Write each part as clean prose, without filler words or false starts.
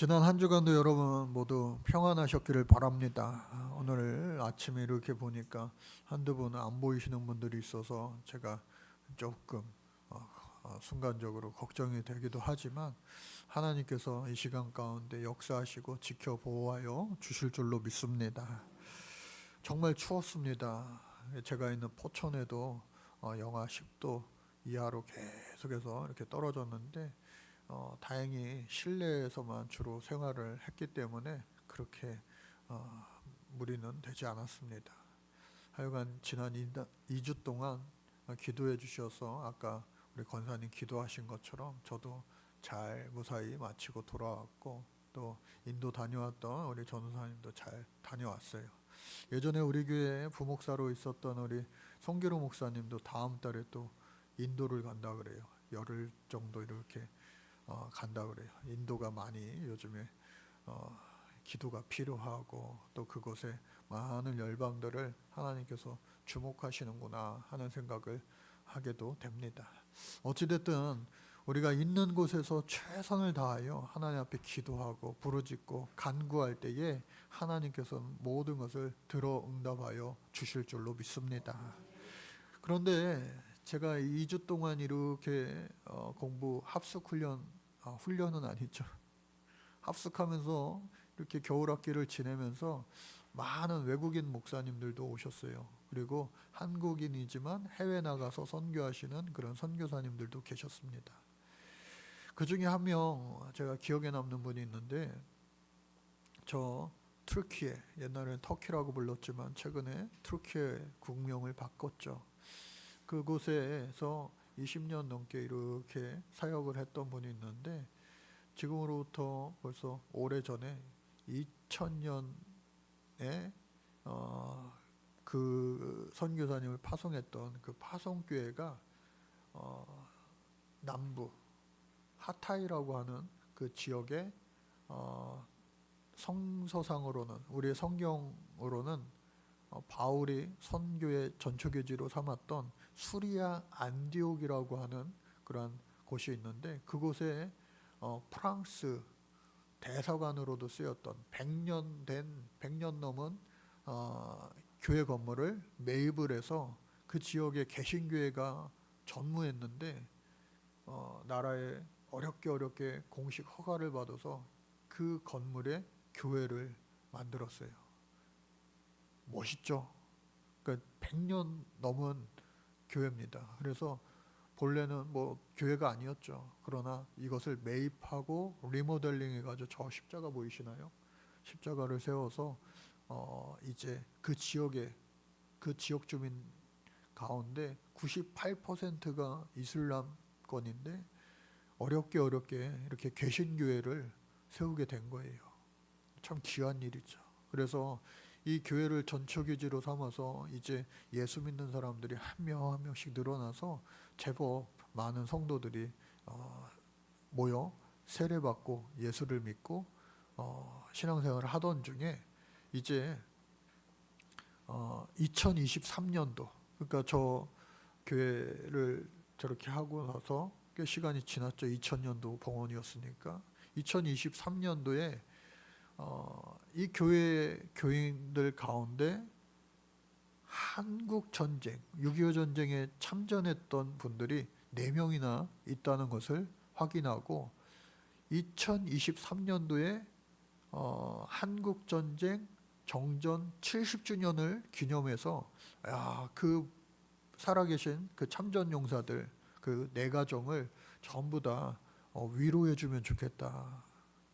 지난 한 주간도 여러분 모두 평안하셨기를 바랍니다. 오늘 아침에 이렇게 보니까 한두 분 안 보이시는 분들이 있어서 제가 조금 순간적으로 걱정이 되기도 하지만 하나님께서 이 시간 가운데 역사하시고 지켜보아요 주실 줄로 믿습니다. 정말 추웠습니다. 제가 있는 포천에도 영하 10도 이하로 계속해서 이렇게 떨어졌는데 다행히 실내에서만 주로 생활을 했기 때문에 그렇게 어, 무리는 되지 않았습니다. 하여간 지난 2주 동안 기도해 주셔서 아까 우리 권사님 기도하신 것처럼 저도 잘 무사히 마치고 돌아왔고, 또 인도 다녀왔던 우리 전사님도 잘 다녀왔어요. 예전에 우리 교회 부목사로 있었던 우리 송기로 목사님도 다음 달에 또 인도를 간다 그래요. 열흘 정도 이렇게 간다 그래요. 인도가 많이 요즘에 기도가 필요하고, 또 그곳에 많은 열방들을 하나님께서 주목하시는구나 하는 생각을 하게도 됩니다. 어찌됐든 우리가 있는 곳에서 최선을 다하여 하나님 앞에 기도하고 부르짖고 간구할 때에 하나님께서는 모든 것을 들어 응답하여 주실 줄로 믿습니다. 그런데 제가 2주 동안 이렇게 공부 합숙 훈련은 아니죠. 합숙하면서 이렇게 겨울학기를 지내면서 많은 외국인 목사님들도 오셨어요. 그리고 한국인이지만 해외 나가서 선교하시는 그런 선교사님들도 계셨습니다. 그 중에 한 명 제가 기억에 남는 분이 있는데, 저 터키에, 옛날에는 터키라고 불렀지만 최근에 터키의 국명을 바꿨죠. 그곳에서 20년 넘게 이렇게 사역을 했던 분이 있는데, 지금으로부터 벌써 오래전에 2000년에 그 선교사님을 파송했던 그 파송교회가 남부 하타이라고 하는 그 지역에 성서상으로는, 우리의 성경으로는 바울이 선교의 전초교지로 삼았던 수리아 안디옥이라고 하는 그러한 곳이 있는데, 그곳에 프랑스 대사관으로도 쓰였던 100년 넘은 교회 건물을 매입을 해서 그 지역에 개신교회가 전무했는데, 나라에 어렵게 공식 허가를 받아서 그 건물에 교회를 만들었어요. 멋있죠? 그러니까 100년 넘은 교회입니다. 그래서 본래는 뭐 교회가 아니었죠. 그러나 이것을 매입하고 리모델링 해가지고, 저 십자가 보이시나요? 십자가를 세워서 이제 그 지역 주민 가운데 98%가 이슬람권인데 어렵게 이렇게 개신교회를 세우게 된 거예요. 참 귀한 일이죠. 그래서 이 교회를 전초기지로 삼아서 이제 예수 믿는 사람들이 한 명씩 늘어나서 제법 많은 성도들이 모여 세례받고 예수를 믿고 신앙생활을 하던 중에, 이제 2023년도, 그러니까 저 교회를 저렇게 하고 나서 꽤 시간이 지났죠. 2000년도 봉헌이었으니까 2023년도에 이 교인들 가운데 한국 전쟁, 6.25 전쟁에 참전했던 분들이 4명이나 있다는 것을 확인하고, 2023년도에 한국 전쟁 정전 70주년을 기념해서 그 살아계신 그 참전 용사들 그 4가정을 전부 다 위로해 주면 좋겠다,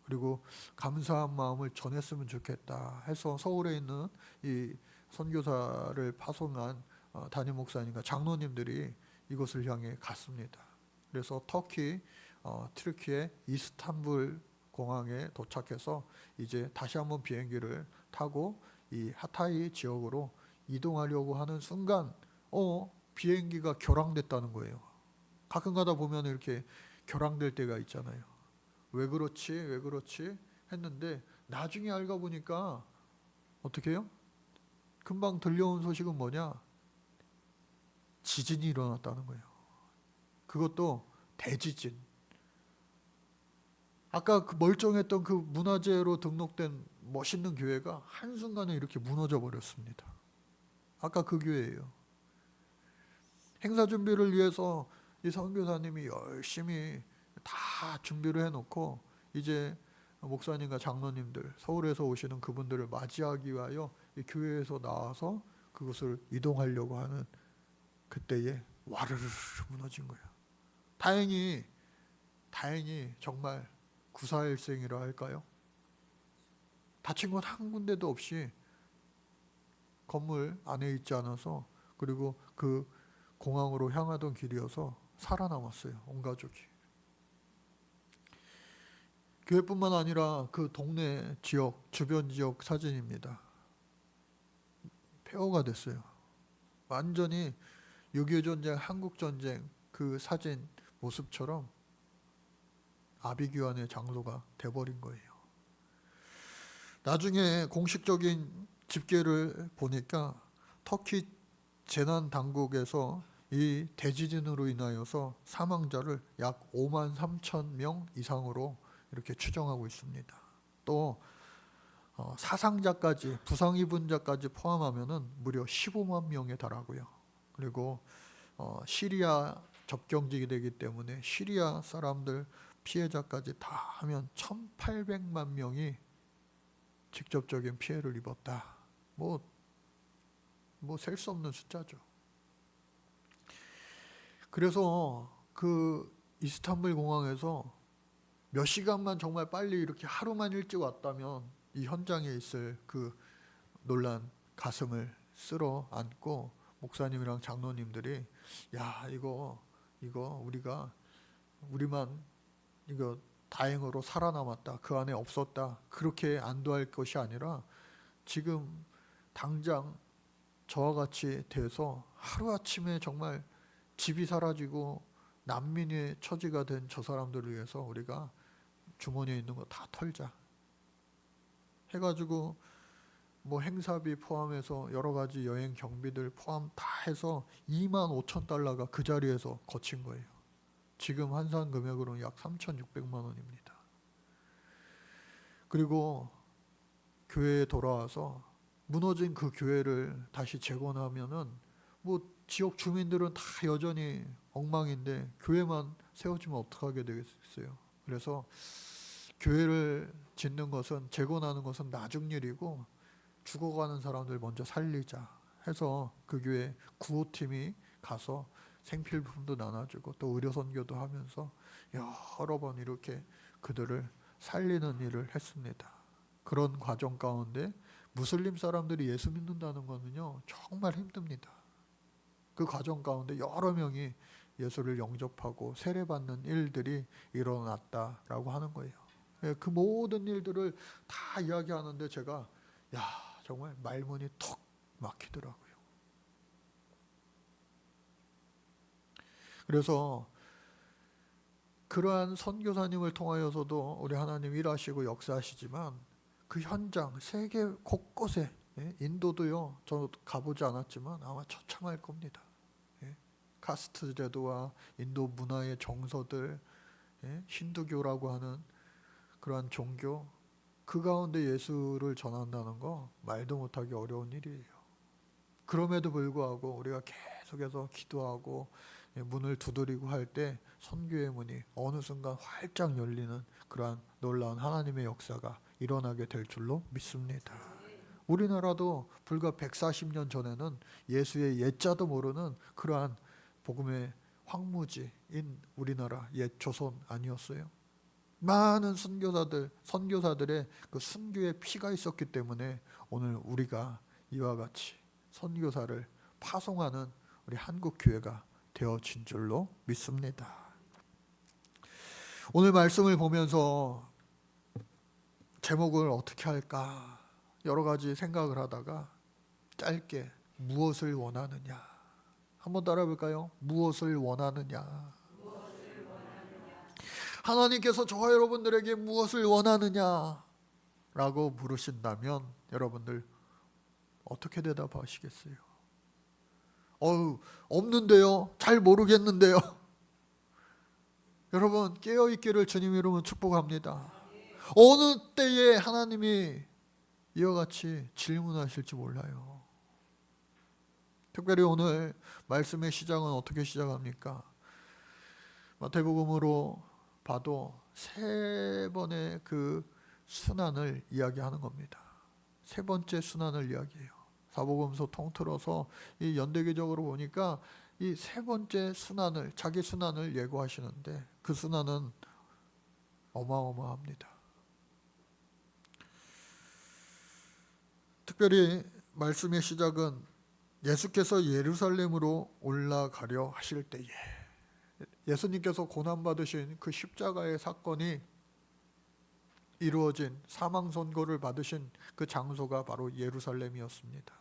그리고 감사한 마음을 전했으면 좋겠다 해서 서울에 있는 이 선교사를 파송한 담임 목사님과 장로님들이 이곳을 향해 갔습니다. 그래서 튀르키예 이스탄불 공항에 도착해서 이제 다시 한번 비행기를 타고 이 하타이 지역으로 이동하려고 하는 순간 비행기가 결항됐다는 거예요. 가끔 가다 보면 이렇게 결항될 때가 있잖아요. 왜 그렇지 했는데, 나중에 알고 보니까 어떻게 해요? 금방 들려온 소식은 뭐냐? 지진이 일어났다는 거예요. 그것도 대지진. 아까 그 멀쩡했던 그 문화재로 등록된 멋있는 교회가 한순간에 이렇게 무너져 버렸습니다. 아까 그 교회예요. 행사 준비를 위해서 이 선교사님이 열심히 다 준비를 해놓고 이제 목사님과 장로님들, 서울에서 오시는 그분들을 맞이하기 위하여 이 교회에서 나와서 그것을 이동하려고 하는 그때에 와르르 무너진 거예요. 다행히 정말 구사일생이라 할까요? 다친 건 한 군데도 없이 건물 안에 있지 않아서, 그리고 그 공항으로 향하던 길이어서 살아남았어요. 온 가족이. 교회뿐만 아니라 그 동네 지역, 주변 지역 사진입니다. 폐허가 됐어요. 완전히 6.25 전쟁, 한국 전쟁 그 사진 모습처럼 아비규환의 장소가 돼버린 거예요. 나중에 공식적인 집계를 보니까 터키 재난 당국에서 이 대지진으로 인하여서 사망자를 약 5만 3천 명 이상으로 이렇게 추정하고 있습니다. 또 사상자까지, 부상 입은 자까지 포함하면은 무려 15만 명에 달하고요. 그리고 시리아 접경지기 되기 때문에 시리아 사람들 피해자까지 다 하면 1,800만 명이 직접적인 피해를 입었다. 뭐 셀 수 없는 숫자죠. 그래서 그 이스탄불 공항에서 몇 시간만 정말 빨리 이렇게 하루만 일찍 왔다면 이 현장에 있을 그 놀란 가슴을 쓸어 안고 목사님이랑 장로님들이 야 이거 우리만 이거 다행으로 살아남았다, 그 안에 없었다, 그렇게 안도할 것이 아니라 지금 당장 저와 같이 돼서 하루아침에 정말 집이 사라지고 난민의 처지가 된 저 사람들을 위해서 우리가 주머니에 있는 거 다 털자 해가지고 뭐 행사비 포함해서 여러 가지 여행 경비들 포함 다 해서 2만 5천 달러가 그 자리에서 거친 거예요. 지금 환산 금액으로는 약 3,600만 원입니다. 그리고 교회에 돌아와서 무너진 그 교회를 다시 재건하면은 뭐 지역 주민들은 다 여전히 엉망인데 교회만 세워지면 어떡하게 되겠어요. 그래서 교회를 짓는 것은, 재건하는 것은 나중 일이고 죽어가는 사람들 먼저 살리자 해서 그 교회 구호팀이 가서 생필품도 나눠주고 또 의료 선교도 하면서 여러 번 이렇게 그들을 살리는 일을 했습니다. 그런 과정 가운데 무슬림 사람들이 예수 믿는다는 것은요 정말 힘듭니다. 그 과정 가운데 여러 명이 예수를 영접하고 세례받는 일들이 일어났다라고 하는 거예요. 그 모든 일들을 다 이야기하는데 제가 정말 말문이 턱 막히더라고요. 그래서 그러한 선교사님을 통하여서도 우리 하나님 일하시고 역사하시지만 그 현장 세계 곳곳에, 인도도요 저 가보지 않았지만 아마 처참할 겁니다. 카스트 제도와 인도 문화의 정서들, 힌두교라고 하는 그러한 종교, 그 가운데 예수를 전한다는 거 말도 못하기 어려운 일이에요. 그럼에도 불구하고 우리가 계속해서 기도하고 문을 두드리고 할 때 선교의 문이 어느 순간 활짝 열리는 그러한 놀라운 하나님의 역사가 일어나게 될 줄로 믿습니다. 우리나라도 불과 140년 전에는 예수의 옛자도 모르는 그러한 복음의 황무지인 우리나라 옛 조선 아니었어요? 많은 선교사들의 그 순교의 피가 있었기 때문에 오늘 우리가 이와 같이 선교사를 파송하는 우리 한국 교회가 되어진 줄로 믿습니다. 오늘 말씀을 보면서 제목을 어떻게 할까 여러 가지 생각을 하다가 짧게 무엇을 원하느냐 한번 따라 볼까요? 무엇을 원하느냐. 하나님께서 저와 여러분들에게 무엇을 원하느냐 라고 물으신다면 여러분들 어떻게 대답하시겠어요? 없는데요? 잘 모르겠는데요? 여러분 깨어있기를 주님 이름으로 축복합니다. 어느 때에 하나님이 이와 같이 질문하실지 몰라요. 특별히 오늘 말씀의 시작은 어떻게 시작합니까? 마태복음으로 봐도 세 번의 그 순환을 이야기하는 겁니다. 세 번째 순환을 이야기해요. 사복음서 통틀어서 이 연대기적으로 보니까 이 세 번째 순환을, 자기 순환을 예고하시는데 그 순환은 어마어마합니다. 특별히 말씀의 시작은 예수께서 예루살렘으로 올라가려 하실 때에, 예수님께서 고난받으신 그 십자가의 사건이 이루어진, 사망 선고를 받으신 그 장소가 바로 예루살렘이었습니다.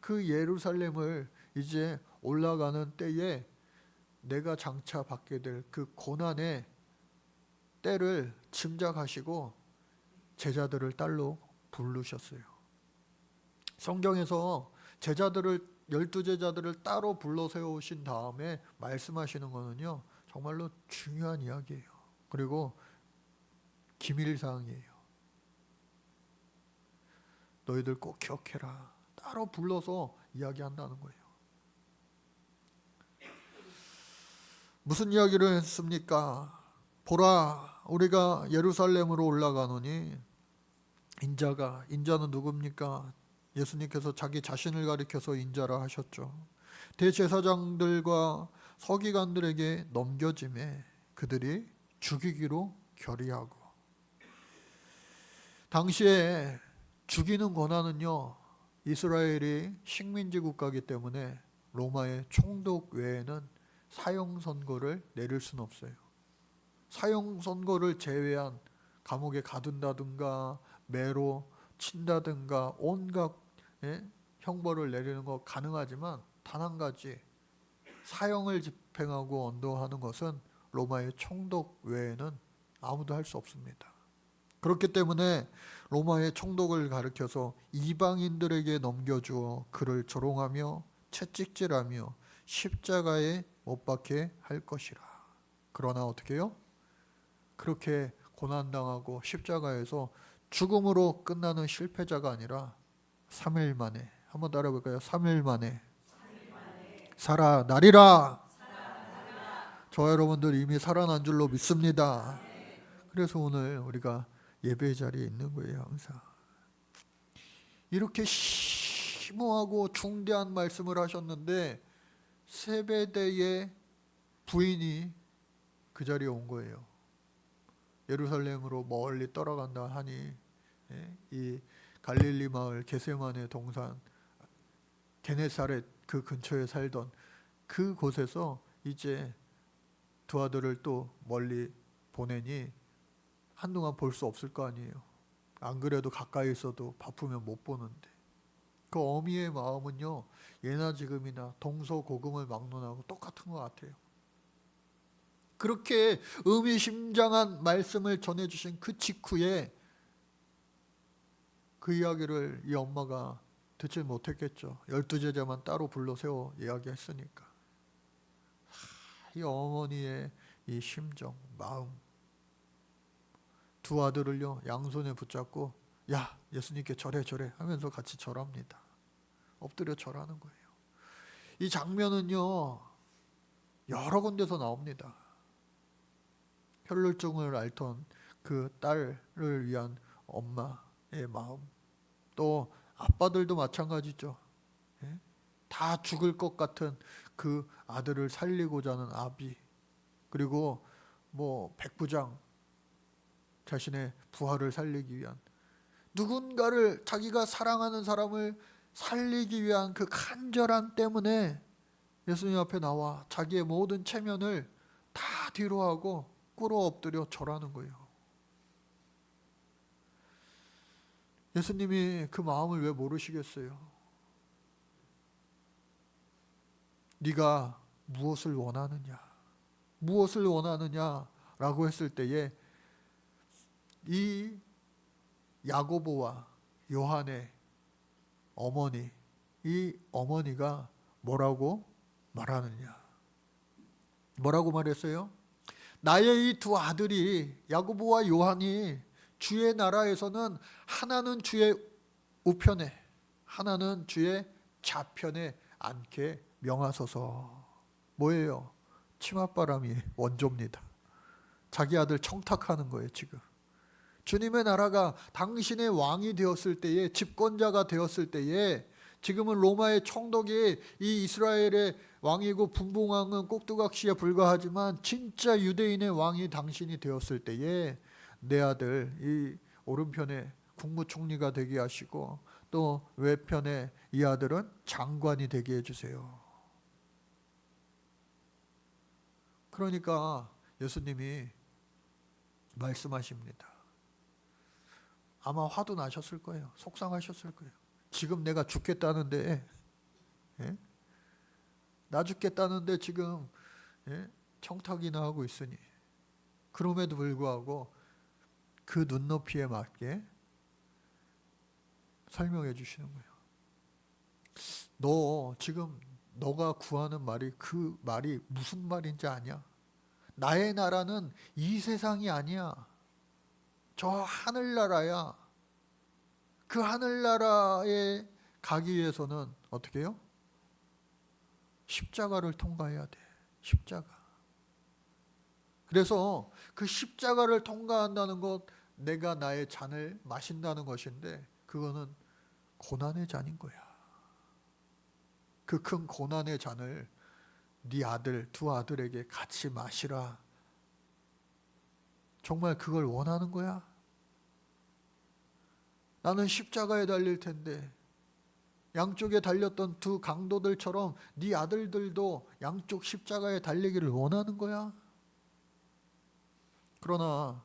그 예루살렘을 이제 올라가는 때에 내가 장차 받게 될 그 고난의 때를 짐작하시고 제자들을 딸로 부르셨어요. 성경에서 제자들을, 12제자들을 따로 불러 세우신 다음에 말씀하시는 거는요, 정말로 중요한 이야기예요. 그리고 기밀사항이에요. 너희들 꼭 기억해라. 따로 불러서 이야기한다는 거예요. 무슨 이야기를 했습니까? 보라, 우리가 예루살렘으로 올라가노니 인자는 누굽니까? 예수님께서 자기 자신을 가리켜서 인자라 하셨죠. 대제사장들과 서기관들에게 넘겨짐에 그들이 죽이기로 결의하고, 당시에 죽이는 권한은요, 이스라엘이 식민지 국가이기 때문에 로마의 총독 외에는 사형 선고를 내릴 수는 없어요. 사형 선고를 제외한 감옥에 가둔다든가 매로 친다든가 온갖 형벌을 내리는 거 가능하지만 단 한 가지, 사형을 집행하고 언도하는 것은 로마의 총독 외에는 아무도 할 수 없습니다. 그렇기 때문에 로마의 총독을 가리켜서 이방인들에게 넘겨주어 그를 조롱하며 채찍질하며 십자가에 못 박게 할 것이라. 그러나 어떻게 해요? 그렇게 고난당하고 십자가에서 죽음으로 끝나는 실패자가 아니라 3일 만에, 한번 따라해볼까요? 3일 만에 살아나리라. 저 여러분들 이미 살아난 줄로 믿습니다. 그래서 오늘 우리가 예배 자리에 있는 거예요. 항상 이렇게 심오하고 중대한 말씀을 하셨는데 세베대의 부인이 그 자리에 온 거예요. 예루살렘으로 멀리 떠나간다 하니 이 갈릴리 마을 게세마네 동산 게네사렛 그 근처에 살던 그곳에서 이제 두 아들을 또 멀리 보내니 한동안 볼 수 없을 거 아니에요. 안 그래도 가까이 있어도 바쁘면 못 보는데, 그 어미의 마음은요, 예나 지금이나 동서고금을 막론하고 똑같은 것 같아요. 그렇게 의미심장한 말씀을 전해주신 그 직후에 그 이야기를 이 엄마가 듣지 못했겠죠. 12제자만 따로 불러 세워 이야기했으니까. 이 어머니의 이 심정, 마음, 두 아들을요 양손에 붙잡고 야 예수님께 절해 하면서 같이 절합니다. 엎드려 절하는 거예요. 이 장면은요 여러 군데서 나옵니다. 혈루증을 앓던 그 딸을 위한 엄마의 마음, 또 아빠들도 마찬가지죠. 다 죽을 것 같은 그 아들을 살리고자 하는 아비, 그리고 뭐 백부장, 자신의 부하를 살리기 위한, 누군가를, 자기가 사랑하는 사람을 살리기 위한 그 간절함 때문에 예수님 앞에 나와 자기의 모든 체면을 다 뒤로 하고 꿇어 엎드려 절하는 거예요. 예수님이 그 마음을 왜 모르시겠어요? 네가 무엇을 원하느냐? 무엇을 원하느냐라고 했을 때에 이 야고보와 요한의 어머니, 이 어머니가 뭐라고 말하느냐? 뭐라고 말했어요? 나의 이 두 아들이 야고보와 요한이 주의 나라에서는 하나는 주의 우편에 하나는 주의 좌편에 앉게 명하소서. 뭐예요? 치맛바람이 원조입니다. 자기 아들 청탁하는 거예요. 지금 주님의 나라가 당신의 왕이 되었을 때에, 집권자가 되었을 때에, 지금은 로마의 총독이 이 이스라엘의 왕이고 분봉왕은 꼭두각시에 불과하지만 진짜 유대인의 왕이 당신이 되었을 때에 내 아들 이 오른편에 국무총리가 되게 하시고 또 외편에 이 아들은 장관이 되게 해주세요. 그러니까 예수님이 말씀하십니다. 아마 화도 나셨을 거예요. 속상하셨을 거예요. 지금 내가 죽겠다는데, 예? 나 죽겠다는데 지금, 예? 청탁이나 하고 있으니, 그럼에도 불구하고 그 눈높이에 맞게 설명해 주시는 거예요. 너 지금 너가 구하는 말이 그 말이 무슨 말인지 아냐? 나의 나라는 이 세상이 아니야. 저 하늘나라야. 그 하늘나라에 가기 위해서는 어떻게 해요? 십자가를 통과해야 돼. 십자가. 그래서 그 십자가를 통과한다는 것, 내가 나의 잔을 마신다는 것인데 그거는 고난의 잔인 거야. 그 큰 고난의 잔을 네 아들, 두 아들에게 같이 마시라. 정말 그걸 원하는 거야? 나는 십자가에 달릴 텐데 양쪽에 달렸던 두 강도들처럼 네 아들들도 양쪽 십자가에 달리기를 원하는 거야? 그러나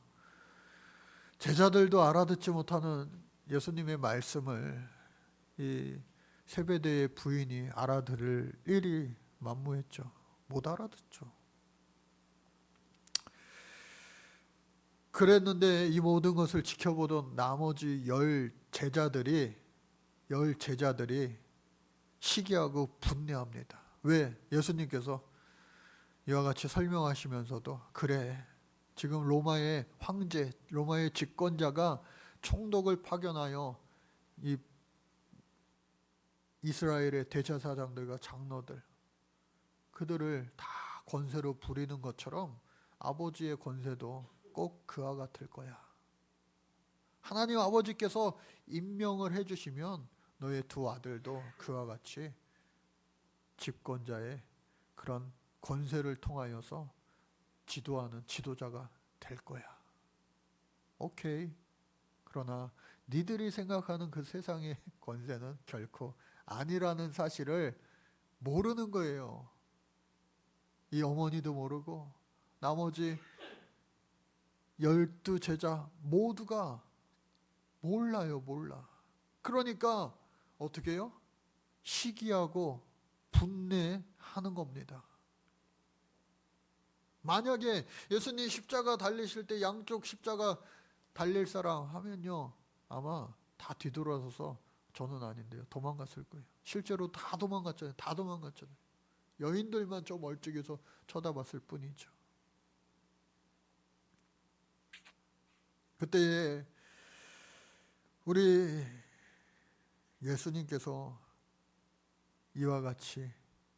제자들도 알아듣지 못하는 예수님의 말씀을 이 세베대의 부인이 알아들을 일이 만무했죠. 못 알아듣죠. 그랬는데 이 모든 것을 지켜보던 나머지 열 제자들이 시기하고 분내합니다. 왜? 예수님께서 이와 같이 설명하시면서도 그래, 지금 로마의 황제, 로마의 집권자가 총독을 파견하여 이 이스라엘의 대제사장들과 장로들, 그들을 다 권세로 부리는 것처럼 아버지의 권세도 꼭 그와 같을 거야. 하나님 아버지께서 임명을 해주시면 너의 두 아들도 그와 같이 집권자의 그런 권세를 통하여서 지도하는 지도자가 될 거야. 오케이. 그러나 니들이 생각하는 그 세상의 권세는 결코 아니라는 사실을 모르는 거예요. 이 어머니도 모르고 나머지 12 제자 모두가 몰라요. 그러니까 어떻게 해요? 시기하고 분내하는 겁니다. 만약에 예수님 십자가 달리실 때 양쪽 십자가 달릴 사람 하면요, 아마 다 뒤돌아서서 저는 아닌데요, 도망갔을 거예요. 실제로 다 도망갔잖아요. 여인들만 좀 멀찍이서 쳐다봤을 뿐이죠. 그때 우리 예수님께서 이와 같이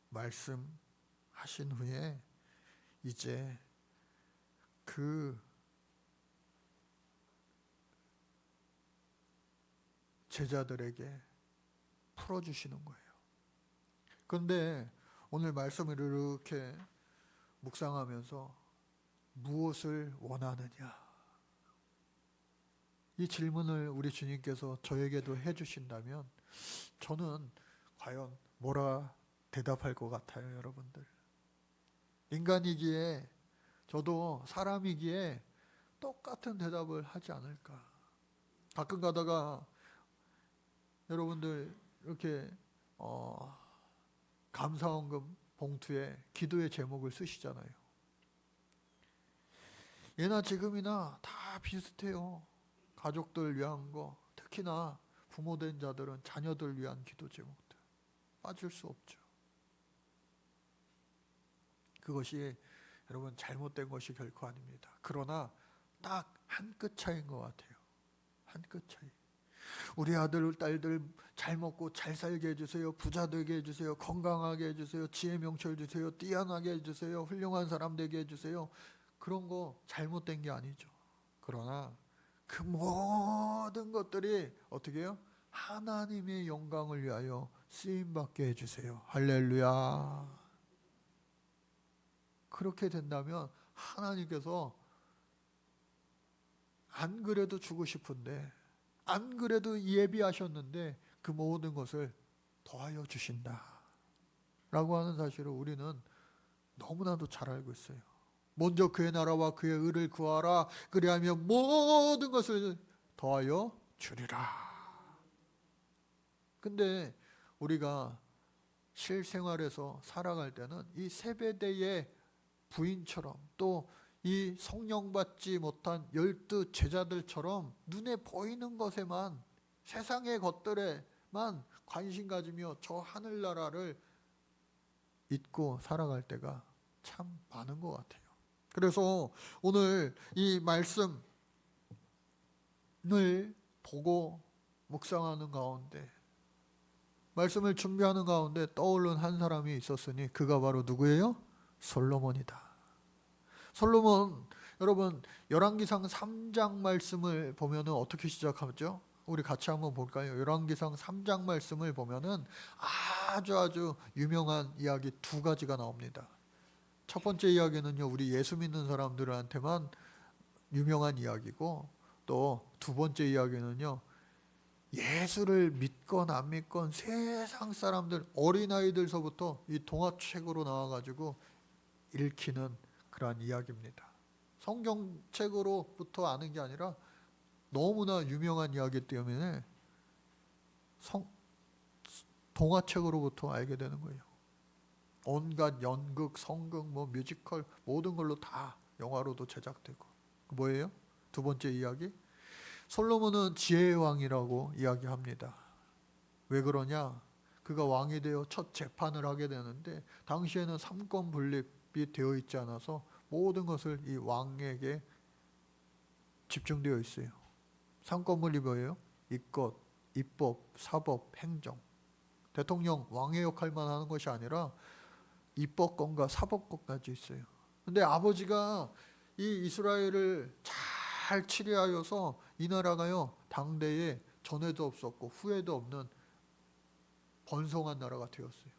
말씀하신 후에 이제 그 제자들에게 풀어주시는 거예요. 그런데 오늘 말씀을 이렇게 묵상하면서 무엇을 원하느냐, 이 질문을 우리 주님께서 저에게도 해주신다면 저는 과연 뭐라 대답할 것 같아요, 여러분들? 인간이기에, 저도 사람이기에 똑같은 대답을 하지 않을까. 가끔 가다가 여러분들 이렇게 감사원금 봉투에 기도의 제목을 쓰시잖아요. 예나 지금이나 다 비슷해요. 가족들 위한 거, 특히나 부모된 자들은 자녀들 위한 기도 제목들 빠질 수 없죠. 그것이 여러분 잘못된 것이 결코 아닙니다. 그러나 딱 한 끗 차이인 것 같아요. 한 끗 차이. 우리 아들 딸들 잘 먹고 잘 살게 해주세요. 부자 되게 해주세요. 건강하게 해주세요. 지혜 명철 주세요. 뛰어나게 해주세요. 훌륭한 사람 되게 해주세요. 그런 거 잘못된 게 아니죠. 그러나 그 모든 것들이 어떻게 해요? 하나님의 영광을 위하여 쓰임받게 해주세요. 할렐루야. 그렇게 된다면 하나님께서 안 그래도 주고 싶은데, 안 그래도 예비하셨는데 그 모든 것을 더하여 주신다 라고 하는 사실을 우리는 너무나도 잘 알고 있어요. 먼저 그의 나라와 그의 의를 구하라. 그리하면 모든 것을 더하여 주리라. 근데 우리가 실생활에서 살아갈 때는 이 세베대의 부인처럼 또 이 성령 받지 못한 12 제자들처럼 눈에 보이는 것에만, 세상의 것들에만 관심 가지며 저 하늘나라를 잊고 살아갈 때가 참 많은 것 같아요. 그래서 오늘 이 말씀을 보고 묵상하는 가운데, 말씀을 준비하는 가운데 떠오른 한 사람이 있었으니 그가 바로 누구예요? 솔로몬이다. 솔로몬, 여러분 열왕기상 3장 말씀을 보면은 어떻게 시작하죠? 우리 같이 한번 볼까요? 열왕기상 3장 말씀을 보면은 아주 유명한 이야기 두 가지가 나옵니다. 첫 번째 이야기는요, 우리 예수 믿는 사람들한테만 유명한 이야기고, 또 두 번째 이야기는요, 예수를 믿건 안 믿건 세상 사람들, 어린아이들서부터 이 동화책으로 나와가지고 읽히는 그러한 이야기입니다. 성경책으로부터 아는 게 아니라 너무나 유명한 이야기 때문에 동화책으로부터 알게 되는 거예요. 온갖 연극, 성극, 뮤지컬 모든 걸로 다 영화로도 제작되고. 뭐예요? 두 번째 이야기. 솔로몬은 지혜의 왕이라고 이야기합니다. 왜 그러냐? 그가 왕이 되어 첫 재판을 하게 되는데 당시에는 삼권 분립이 되어 있지 않아서 모든 것을 이 왕에게 집중되어 있어요. 삼권 분립이 뭐예요? 이것, 입법, 사법, 행정. 대통령 왕의 역할만 하는 것이 아니라 입법권과 사법권까지 있어요. 근데 아버지가 이 이스라엘을 잘 치리하여서 이 나라가요, 당대에 전에도 없었고 후에도 없는 번성한 나라가 되었어요.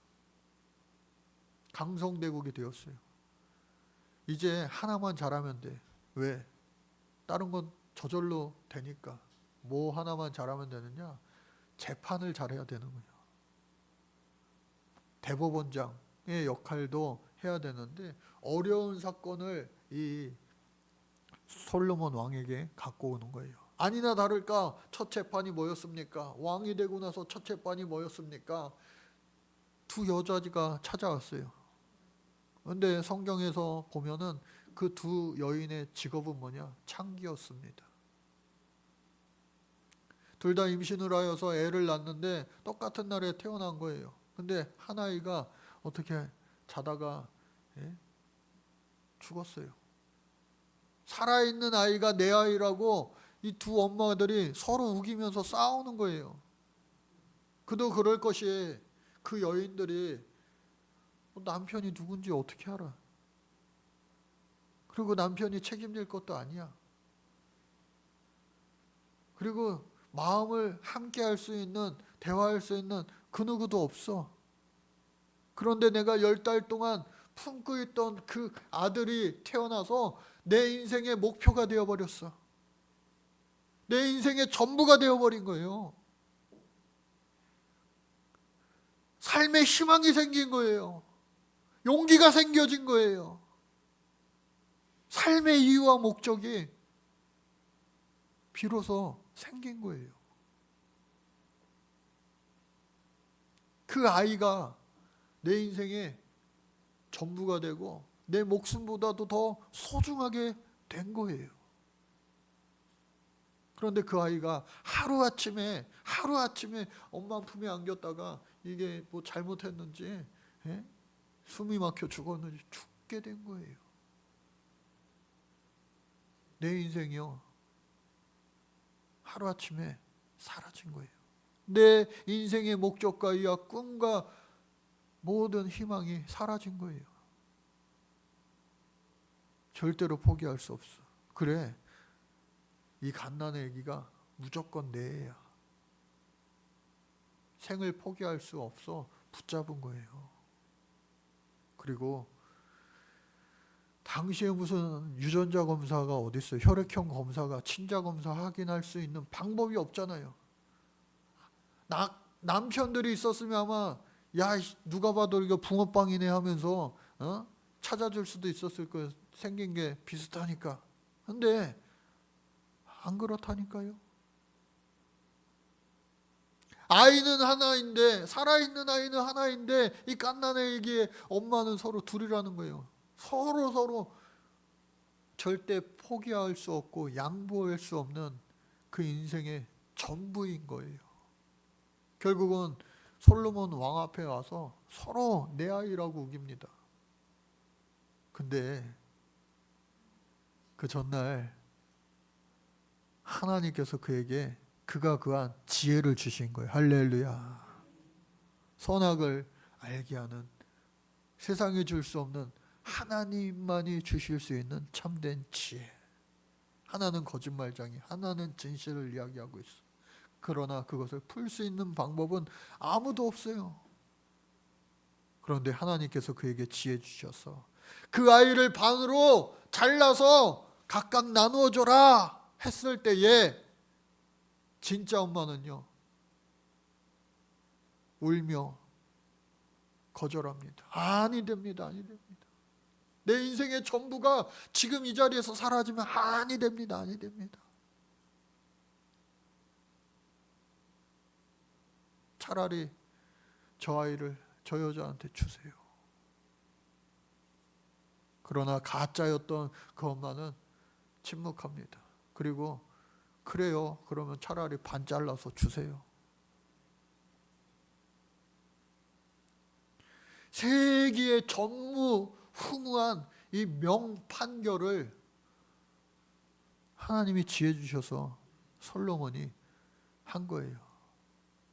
강성대국이 되었어요. 이제 하나만 잘하면 돼. 왜? 다른 건 저절로 되니까. 뭐 하나만 잘하면 되느냐? 재판을 잘해야 되는 거예요. 대법원장의 역할도 해야 되는데 어려운 사건을 이 솔로몬 왕에게 갖고 오는 거예요. 아니나 다를까 첫 재판이 뭐였습니까? 왕이 되고 나서 첫 재판이 뭐였습니까? 두 여자가 찾아왔어요. 그런데 성경에서 보면은 그 두 여인의 직업은 뭐냐? 창기였습니다. 둘 다 임신을 하여서 애를 낳는데 똑같은 날에 태어난 거예요. 근데 한 아이가 어떻게 자다가 죽었어요. 살아있는 아이가 내 아이라고 이 두 엄마들이 서로 우기면서 싸우는 거예요. 그도 그럴 것이 그 여인들이 남편이 누군지 어떻게 알아? 그리고 남편이 책임질 것도 아니야. 그리고 마음을 함께 할 수 있는, 대화할 수 있는 그 누구도 없어. 그런데 내가 10달 동안 품고 있던 그 아들이 태어나서 내 인생의 목표가 되어버렸어. 내 인생의 전부가 되어버린 거예요. 삶의 희망이 생긴 거예요. 용기가 생겨진 거예요. 삶의 이유와 목적이 비로소 생긴 거예요. 그 아이가 내 인생의 전부가 되고 내 목숨보다도 더 소중하게 된 거예요. 그런데 그 아이가 하루아침에 엄마 품에 안겼다가 이게 뭐 잘못했는지 숨이 막혀 죽었는지 죽게 된 거예요. 내 인생이요, 하루아침에 사라진 거예요. 내 인생의 목적과 이와 꿈과 모든 희망이 사라진 거예요. 절대로 포기할 수 없어. 그래, 이 갓난의 아기가 무조건 내 애야. 생을 포기할 수 없어 붙잡은 거예요. 그리고 당시에 무슨 유전자 검사가 어디 있어요? 혈액형 검사가 친자 검사 확인할 수 있는 방법이 없잖아요. 남편들이 있었으면 아마 야, 누가 봐도 이거 붕어빵이네 하면서 찾아줄 수도 있었을 거예요. 생긴 게 비슷하니까. 근데 안 그렇다니까요. 아이는 하나인데, 살아있는 아이는 하나인데 이 갓난아기의 엄마는 서로 둘이라는 거예요. 서로 절대 포기할 수 없고 양보할 수 없는 그 인생의 전부인 거예요. 결국은 솔로몬 왕 앞에 와서 서로 내 아이라고 우깁니다. 근데 그 전날 하나님께서 그에게 그가 그한 지혜를 주신 거예요. 할렐루야. 선악을 알게 하는, 세상에 줄 수 없는 하나님만이 주실 수 있는 참된 지혜. 하나는 거짓말장이, 하나는 진실을 이야기하고 있어. 그러나 그것을 풀 수 있는 방법은 아무도 없어요. 그런데 하나님께서 그에게 지혜 주셔서 그 아이를 반으로 잘라서 각각 나누어 줘라 했을 때에 진짜 엄마는요, 울며 거절합니다. 아니 됩니다. 아니 됩니다. 내 인생의 전부가 지금 이 자리에서 사라지면 아니 됩니다. 아니 됩니다. 차라리 저 아이를 저 여자한테 주세요. 그러나 가짜였던 그 엄마는 침묵합니다. 그리고 그래요. 그러면 차라리 반 잘라서 주세요. 세기의 전무후무한 이 명판결을 하나님이 지혜 주셔서 솔로몬이 한 거예요.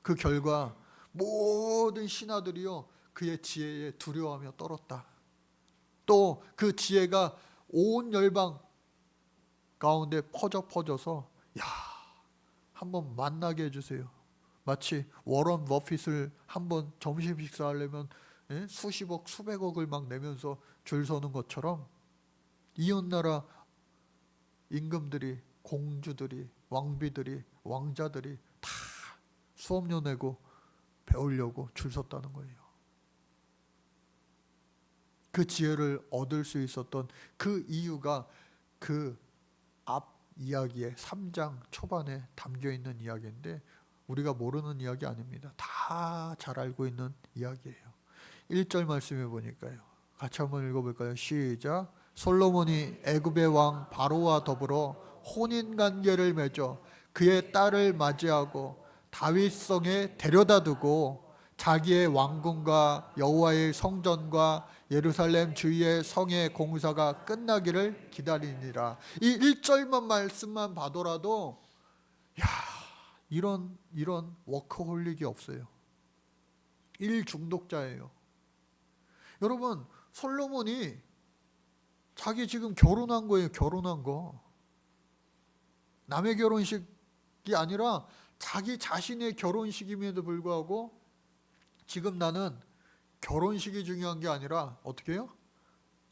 그 결과 모든 신하들이요, 그의 지혜에 두려워하며 떨었다. 또 그 지혜가 온 열방 가운데 퍼져서 야, 한번 만나게 해주세요. 마치 워런 버핏을 한번 점심 식사하려면 수십억 수백억을 막 내면서 줄 서는 것처럼 이웃나라 임금들이, 공주들이, 왕비들이, 왕자들이 다 수업료 내고 배우려고 줄 섰다는 거예요. 그 지혜를 얻을 수 있었던 그 이유가 그 앞 이야기의 3장 초반에 담겨 있는 이야기인데 우리가 모르는 이야기 아닙니다. 다 잘 알고 있는 이야기예요. 1절 말씀해 보니까요. 같이 한번 읽어볼까요? 시작. 솔로몬이 애굽의 왕 바로와 더불어 혼인관계를 맺어 그의 딸을 맞이하고 다윗성에 데려다 두고 자기의 왕궁과 여호와의 성전과 예루살렘 주위의 성의 공사가 끝나기를 기다리니라. 이 1절만 말씀만 봐도라도 야, 이런 워커홀릭이 없어요. 일 중독자예요. 여러분, 솔로몬이 자기 지금 결혼한 거예요. 결혼한 거. 남의 결혼식이 아니라 자기 자신의 결혼식임에도 불구하고 지금 나는 결혼식이 중요한 게 아니라 어떻게 해요?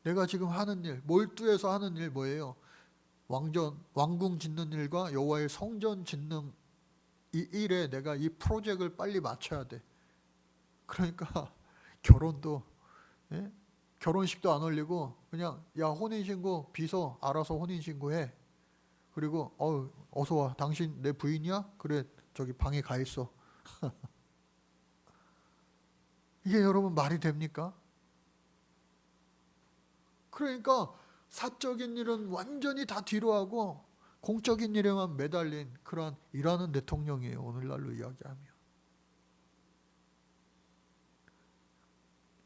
내가 지금 하는 일, 몰두해서 하는 일 뭐예요? 왕궁 짓는 일과 여호와의 성전 짓는 이 일에 내가 이 프로젝트를 빨리 맞춰야 돼. 그러니까 결혼도 결혼식도 안 올리고 그냥 야, 혼인신고 비서 알아서 혼인신고해. 그리고 어서 와. 당신 내 부인이야? 그래, 저기 방에 가 있어. 이게 여러분 말이 됩니까? 그러니까 사적인 일은 완전히 다 뒤로 하고 공적인 일에만 매달린 그런 일하는 대통령이에요. 오늘날로 이야기하면.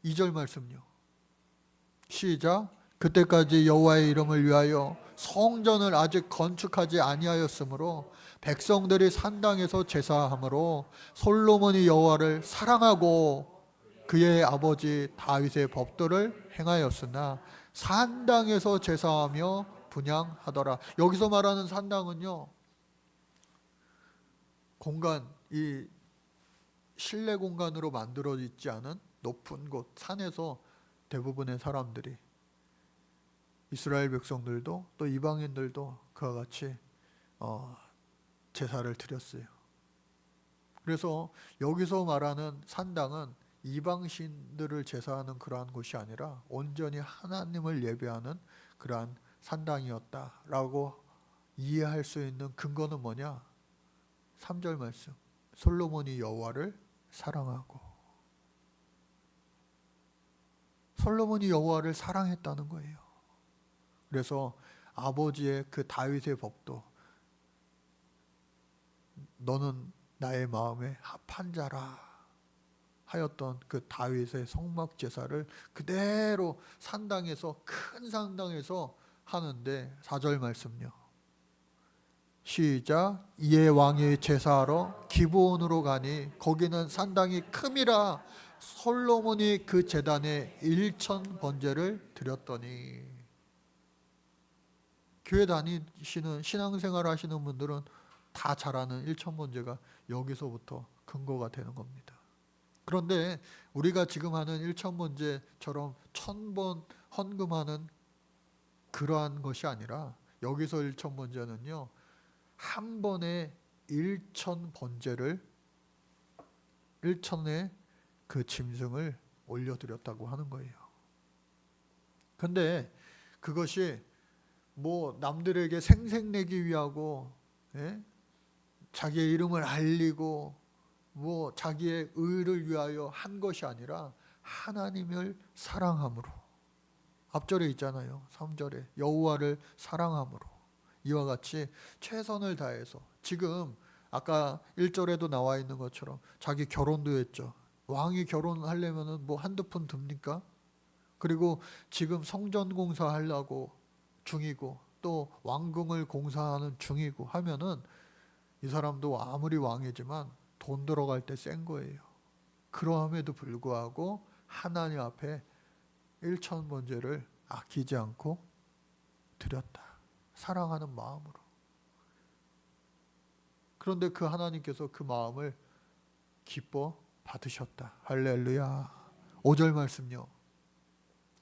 2절 말씀요. 시작. 그때까지 여호와의 이름을 위하여 성전을 아직 건축하지 아니하였으므로 백성들이 산당에서 제사함으로 솔로몬이 여호와를 사랑하고 그의 아버지 다윗의 법도를 행하였으나 산당에서 제사하며 분향하더라. 여기서 말하는 산당은요, 공간, 이 실내 공간으로 만들어 있지 않은 높은 곳, 산에서 대부분의 사람들이, 이스라엘 백성들도 또 이방인들도 그와 같이 제사를 드렸어요. 그래서 여기서 말하는 산당은 이방신들을 제사하는 그러한 곳이 아니라 온전히 하나님을 예배하는 그러한 산당이었다라고 이해할 수 있는 근거는 뭐냐? 3절 말씀. 솔로몬이 여호와를 사랑하고. 솔로몬이 여호와를 사랑했다는 거예요. 그래서 아버지의 그 다윗의 법도, 너는 나의 마음에 합한 자라 하였던 그 다윗의 성막 제사를 그대로 산당에서, 큰 산당에서 하는데, 4절 말씀요. 시작. 이에 왕이 제사하러 기브온으로 가니 거기는 산당이 큼이라 솔로몬이 그 제단에 1천 번제를 드렸더니. 교회 다니시는, 신앙생활 하시는 분들은 다 잘 아는 1천 번제가 여기서부터 근거가 되는 겁니다. 그런데 우리가 지금 하는 1천 번제처럼 1000번 헌금하는 그러한 것이 아니라, 여기서 1천 번제는요, 한 번에 1천 번제를, 1천의 그 짐승을 올려드렸다고 하는 거예요. 근데 그것이 뭐 남들에게 생색내기 위하고, 자기의 이름을 알리고 뭐 자기의 의를 위하여 한 것이 아니라 하나님을 사랑함으로. 앞절에 있잖아요. 3절에 여호와를 사랑함으로. 이와 같이 최선을 다해서, 지금 아까 1절에도 나와 있는 것처럼 자기 결혼도 했죠. 왕이 결혼하려면 뭐 한두 푼 듭니까? 그리고 지금 성전 공사하려고 중이고 또 왕궁을 공사하는 중이고 하면은 이 사람도 아무리 왕이지만 돈 들어갈 때 센 거예요. 그러함에도 불구하고 하나님 앞에 1천 번제를 아끼지 않고 드렸다. 사랑하는 마음으로. 그런데 그 하나님께서 그 마음을 기뻐 받으셨다. 할렐루야. 5절 말씀요.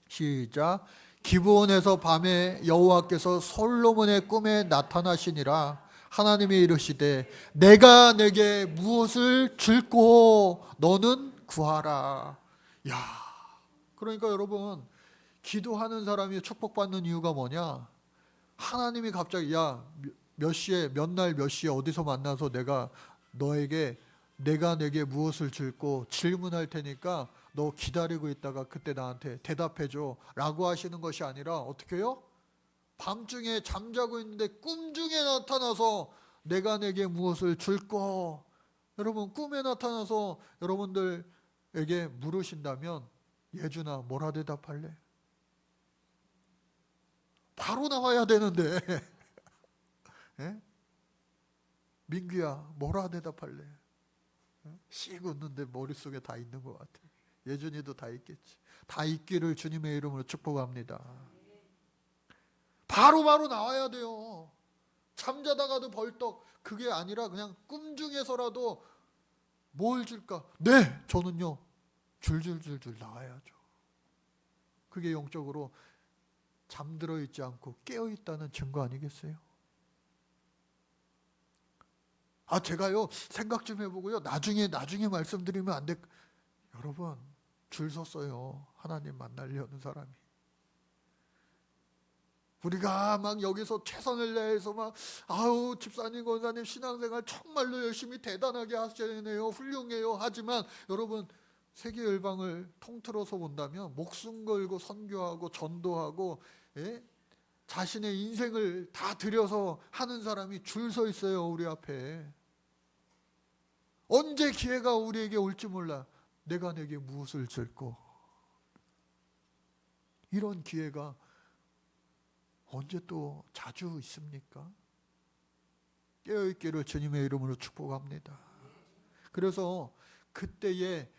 시작. 기브온에서 밤에 여호와께서 솔로몬의 꿈에 나타나시니라. 하나님이 이르시되 내가 내게 무엇을 줄고 너는 구하라. 야, 그러니까 여러분, 기도하는 사람이 축복받는 이유가 뭐냐? 하나님이 갑자기, 야, 몇 시에, 몇 날 몇 시에 어디서 만나서 내가 너에게, 내가 내게 무엇을 줄고 질문할 테니까 너 기다리고 있다가 그때 나한테 대답해줘 라고 하시는 것이 아니라, 어떻게 해요? 밤중에 잠자고 있는데 꿈 중에 나타나서 내가 내게 무엇을 줄고. 여러분, 꿈에 나타나서 여러분들에게 물으신다면 예준아 뭐라 대답할래? 바로 나와야 되는데 민규야 뭐라 대답할래? 씩 웃는데 머릿속에 다 있는 것 같아. 예준이도 다 있겠지. 다 있기를 주님의 이름으로 축복합니다. 바로 나와야 돼요. 잠자다가도 벌떡. 그게 아니라 그냥 꿈 중에서라도 뭘 줄까? 네, 저는요 줄줄줄줄 나와야죠. 그게 영적으로 잠들어 있지 않고 깨어 있다는 증거 아니겠어요? 아, 제가요 생각 좀 해보고요 나중에 말씀드리면 안 돼. 여러분, 줄 섰어요. 하나님 만나려는 사람이. 우리가 막 여기서 최선을 다해서 막, 아우 집사님 권사님 신앙생활 정말로 열심히 대단하게 하시네요, 훌륭해요 하지만 여러분, 세계 열방을 통틀어서 본다면 목숨 걸고 선교하고 전도하고, 자신의 인생을 다 들여서 하는 사람이 줄 서 있어요. 우리 앞에. 언제 기회가 우리에게 올지 몰라. 내가 내게 무엇을 줄고. 이런 기회가 언제 또 자주 있습니까? 깨어있기를 주님의 이름으로 축복합니다. 그래서 그때에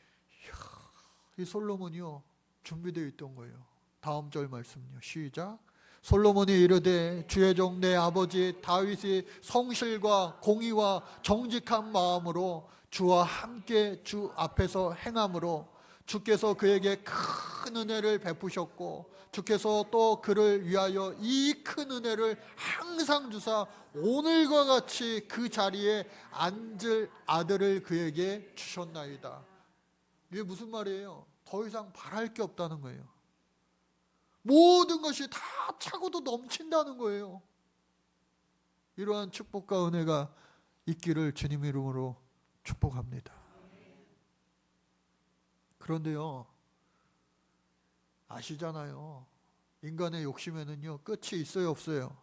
이 솔로몬이요 준비되어 있던 거예요. 다음 절 말씀요. 시작. 솔로몬이 이르되 주의 종 내 아버지 다윗이 성실과 공의와 정직한 마음으로 주와 함께 주 앞에서 행함으로 주께서 그에게 큰 은혜를 베푸셨고 주께서 또 그를 위하여 이 큰 은혜를 항상 주사 오늘과 같이 그 자리에 앉을 아들을 그에게 주셨나이다. 이게 무슨 말이에요? 더 이상 바랄 게 없다는 거예요. 모든 것이 다 차고도 넘친다는 거예요. 이러한 축복과 은혜가 있기를 주님 이름으로 축복합니다. 그런데요, 아시잖아요. 인간의 욕심에는요, 끝이 있어요, 없어요?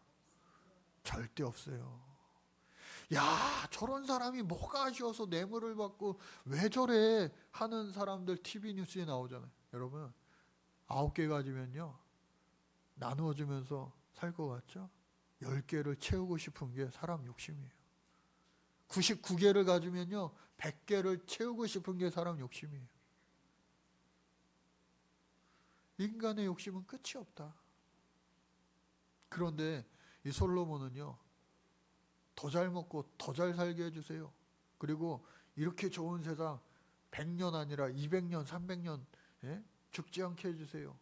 절대 없어요. 야, 저런 사람이 뭐가 아쉬워서 뇌물을 받고 왜 저래 하는 사람들 TV 뉴스에 나오잖아요. 여러분, 9개 가지면요, 나누어주면서 살 것 같죠? 10개를 채우고 싶은 게 사람 욕심이에요. 99개를 가지면요 100개를 채우고 싶은 게 사람 욕심이에요. 인간의 욕심은 끝이 없다. 그런데 이 솔로몬은요 더 잘 먹고 더 잘 살게 해주세요. 그리고 이렇게 좋은 세상 100년 아니라 200년 300년 죽지 않게 해주세요.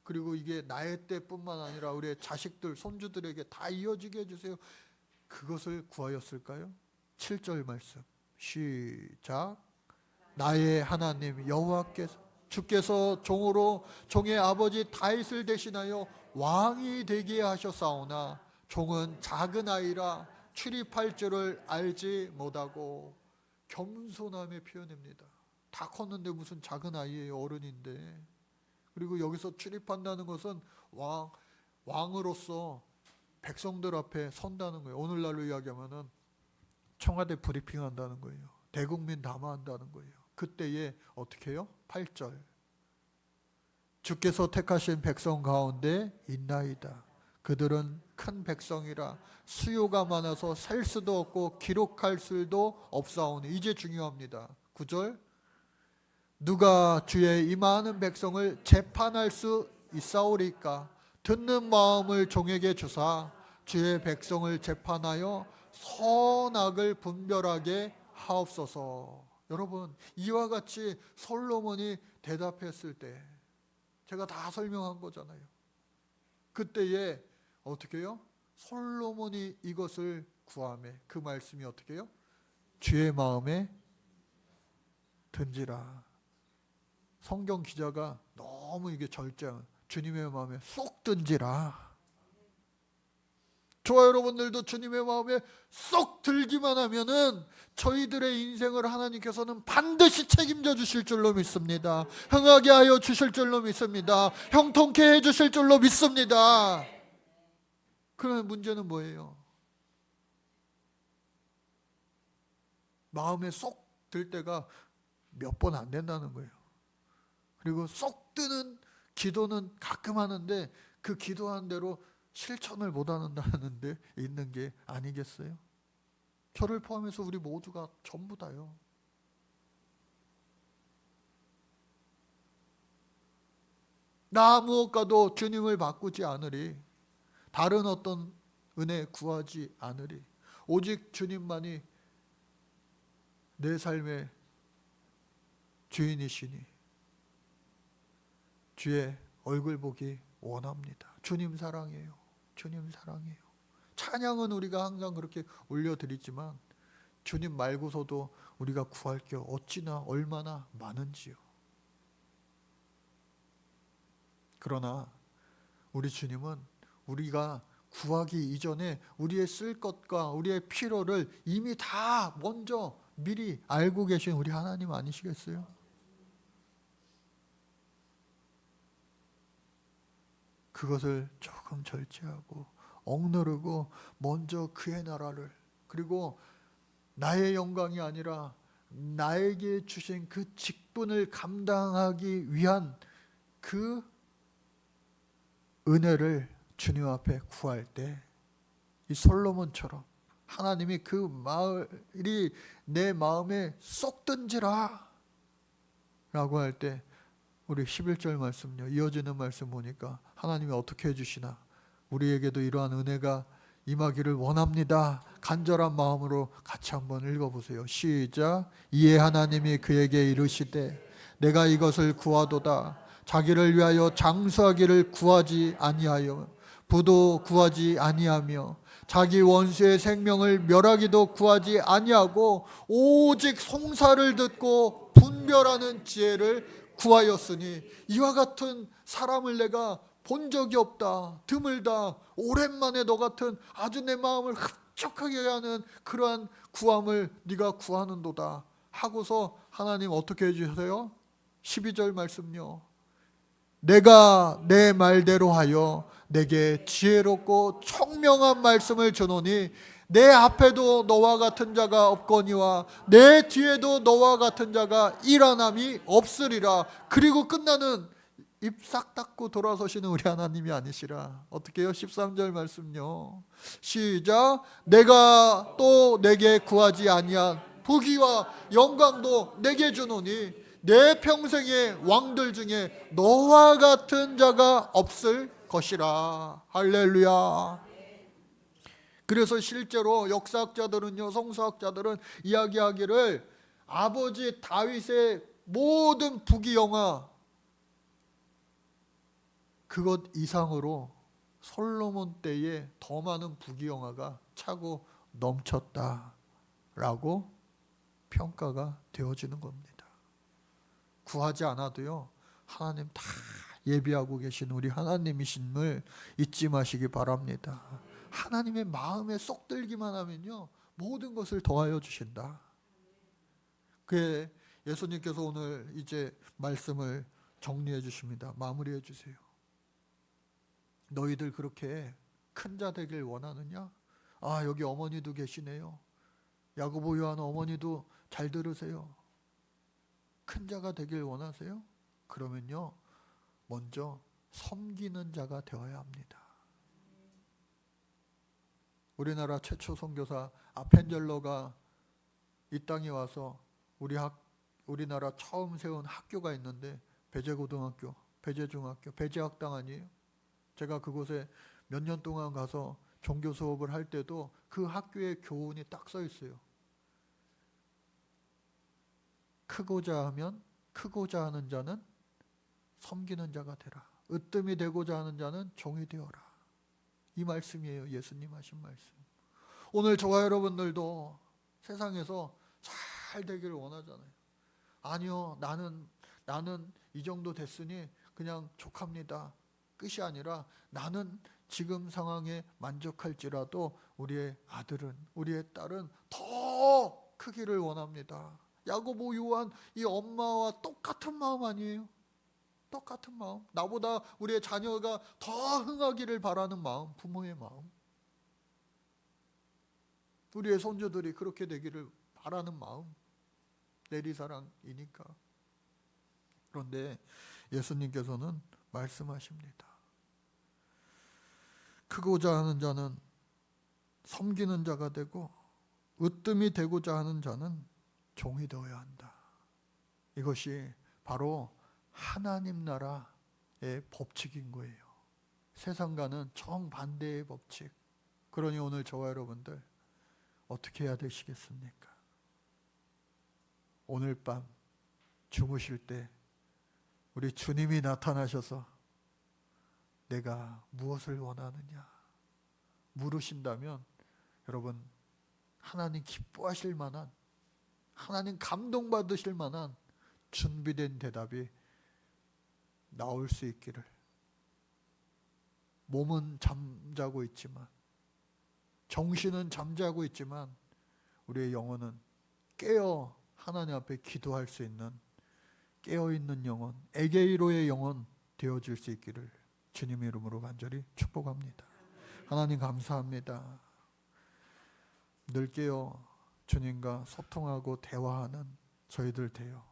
그리고 이게 나의 때뿐만 아니라 우리의 자식들 손주들에게 다 이어지게 해주세요. 그것을 구하였을까요? 7절 말씀 시작. 나의 하나님 여호와께서 주께서 종으로 종의 아버지 다윗을 대신하여 왕이 되게 하셨사오나 종은 작은 아이라 출입할 줄을 알지 못하고. 겸손함의 표현입니다. 다 컸는데 무슨 작은 아이예요. 어른인데. 그리고 여기서 출입한다는 것은 왕으로서 백성들 앞에 선다는 거예요. 오늘날로 이야기하면은 청와대 브리핑 한다는 거예요. 대국민 담화한다는 거예요. 그때에 어떻게 해요? 8절 주께서 택하신 백성 가운데 있나이다. 그들은 큰 백성이라 수요가 많아서 셀 수도 없고 기록할 수도 없사오니. 이제 중요합니다. 9절 누가 주의 이 많은 백성을 재판할 수 있사오리까. 듣는 마음을 종에게 주사 주의 백성을 재판하여 선악을 분별하게 하옵소서. 여러분, 이와 같이 솔로몬이 대답했을 때 제가 다 설명한 거잖아요. 그때에 어떻게 해요? 솔로몬이 이것을 구하매 그 말씀이 어떻게 해요? 주의 마음에 든지라. 성경 기자가 너무 이게 절제한 주님의 마음에 쏙 든지라. 저와 여러분들도 주님의 마음에 쏙 들기만 하면은 저희들의 인생을 하나님께서는 반드시 책임져 주실 줄로 믿습니다. 흥하게 하여 주실 줄로 믿습니다. 형통케 해 주실 줄로 믿습니다. 그러면 문제는 뭐예요? 마음에 쏙 들 때가 몇 번 안 된다는 거예요. 그리고 쏙 드는 기도는 가끔 하는데 그 기도한 대로 실천을 못 한다는 데 있는 게 아니겠어요? 저를 포함해서 우리 모두가 전부 다요. 나 무엇과도 주님을 바꾸지 않으리. 다른 어떤 은혜 구하지 않으리. 오직 주님만이 내 삶의 주인이시니 주의 얼굴 보기 원합니다. 주님 사랑해요. 주님 사랑해요. 찬양은 우리가 항상 그렇게 올려드리지만 주님 말고서도 우리가 구할 게 어찌나 얼마나 많은지요. 그러나 우리 주님은 우리가 구하기 이전에 우리의 쓸 것과 우리의 필요를 이미 다 먼저 미리 알고 계신 우리 하나님 아니시겠어요? 그것을 조금 절제하고 억누르고 먼저 그의 나라를, 그리고 나의 영광이 아니라 나에게 주신 그 직분을 감당하기 위한 그 은혜를 주님 앞에 구할 때 이 솔로몬처럼 하나님이 그 말이 내 마음에 쏙 든지라 라고 할 때 우리 11절 말씀요, 이어지는 말씀 보니까 하나님이 어떻게 해주시나, 우리에게도 이러한 은혜가 임하기를 원합니다. 간절한 마음으로 같이 한번 읽어보세요. 시작. 이에 하나님이 그에게 이르시되 내가 이것을 구하도다. 자기를 위하여 장수하기를 구하지 아니하여 부도 구하지 아니하며 자기 원수의 생명을 멸하기도 구하지 아니하고 오직 송사를 듣고 분별하는 지혜를 구하였으니 이와 같은 사람을 내가 본 적이 없다. 드물다. 오랜만에 너 같은 아주 내 마음을 흡족하게 하는 그러한 구함을 네가 구하는도다 하고서 하나님 어떻게 해주세요? 12절 말씀요, 내가 내 말대로 하여 내게 지혜롭고 총명한 말씀을 주노니 내 앞에도 너와 같은 자가 없거니와 내 뒤에도 너와 같은 자가 일어남이 없으리라. 그리고 끝나는 입 싹 닫고 돌아서시는 우리 하나님이 아니시라. 어떻게 해요? 13절 말씀요, 시작. 내가 또 내게 구하지 아니한 부귀와 영광도 내게 주노니 내 평생의 왕들 중에 너와 같은 자가 없을 것이라. 할렐루야. 그래서 실제로 역사학자들은요, 성서학자들은 이야기하기를 아버지 다윗의 모든 부귀영화 그것 이상으로 솔로몬 때에 더 많은 부귀영화가 차고 넘쳤다라고 평가가 되어지는 겁니다. 구하지 않아도요, 하나님 다 예비하고 계신 우리 하나님이심을 잊지 마시기 바랍니다. 하나님의 마음에 쏙 들기만 하면요, 모든 것을 더하여 주신다. 그에 예수님께서 오늘 이제 말씀을 정리해 주십니다. 마무리해 주세요. 너희들 그렇게 큰 자 되길 원하느냐? 아, 여기 어머니도 계시네요. 야고보 요한 어머니도 잘 들으세요. 큰 자가 되길 원하세요? 그러면요, 먼저 섬기는 자가 되어야 합니다. 우리나라 최초 선교사 아펜젤러가 이 땅에 와서 우리나라 처음 세운 학교가 있는데 배제고등학교, 배제중학교, 배제학당 아니에요? 제가 그곳에 몇 년 동안 가서 종교 수업을 할 때도 그 학교의 교훈이 딱 써 있어요. 크고자 하면 크고자 하는 자는 섬기는 자가 되라. 으뜸이 되고자 하는 자는 종이 되어라. 이 말씀이에요. 예수님 하신 말씀. 오늘 저와 여러분들도 세상에서 잘 되기를 원하잖아요. 아니요, 나는 이 정도 됐으니 그냥 족합니다. 끝이 아니라 나는 지금 상황에 만족할지라도 우리의 아들은, 우리의 딸은 더 크기를 원합니다. 야고보 요한 이 엄마와 똑같은 마음 아니에요? 똑같은 마음. 나보다 우리의 자녀가 더 흥하기를 바라는 마음, 부모의 마음. 우리의 손주들이 그렇게 되기를 바라는 마음, 내리사랑이니까. 그런데 예수님께서는 말씀하십니다. 크고자 하는 자는 섬기는 자가 되고 으뜸이 되고자 하는 자는 종이 되어야 한다. 이것이 바로 하나님 나라의 법칙인 거예요. 세상과는 정반대의 법칙. 그러니 오늘 저와 여러분들 어떻게 해야 되시겠습니까? 오늘 밤 주무실 때 우리 주님이 나타나셔서 내가 무엇을 원하느냐 물으신다면 여러분, 하나님 기뻐하실 만한, 하나님 감동받으실 만한 준비된 대답이 나올 수 있기를. 몸은 잠자고 있지만, 정신은 잠자고 있지만 우리의 영혼은 깨어 하나님 앞에 기도할 수 있는 깨어있는 영혼, 에게이로의 영혼 되어질 수 있기를 주님의 이름으로 간절히 축복합니다. 하나님 감사합니다. 늘 깨어 주님과 소통하고 대화하는 저희들 되어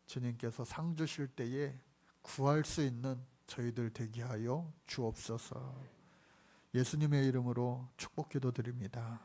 주님께서 상 주실 때에 구할 수 있는 저희들 되게 하여 주옵소서. 예수님의 이름으로 축복 기도드립니다.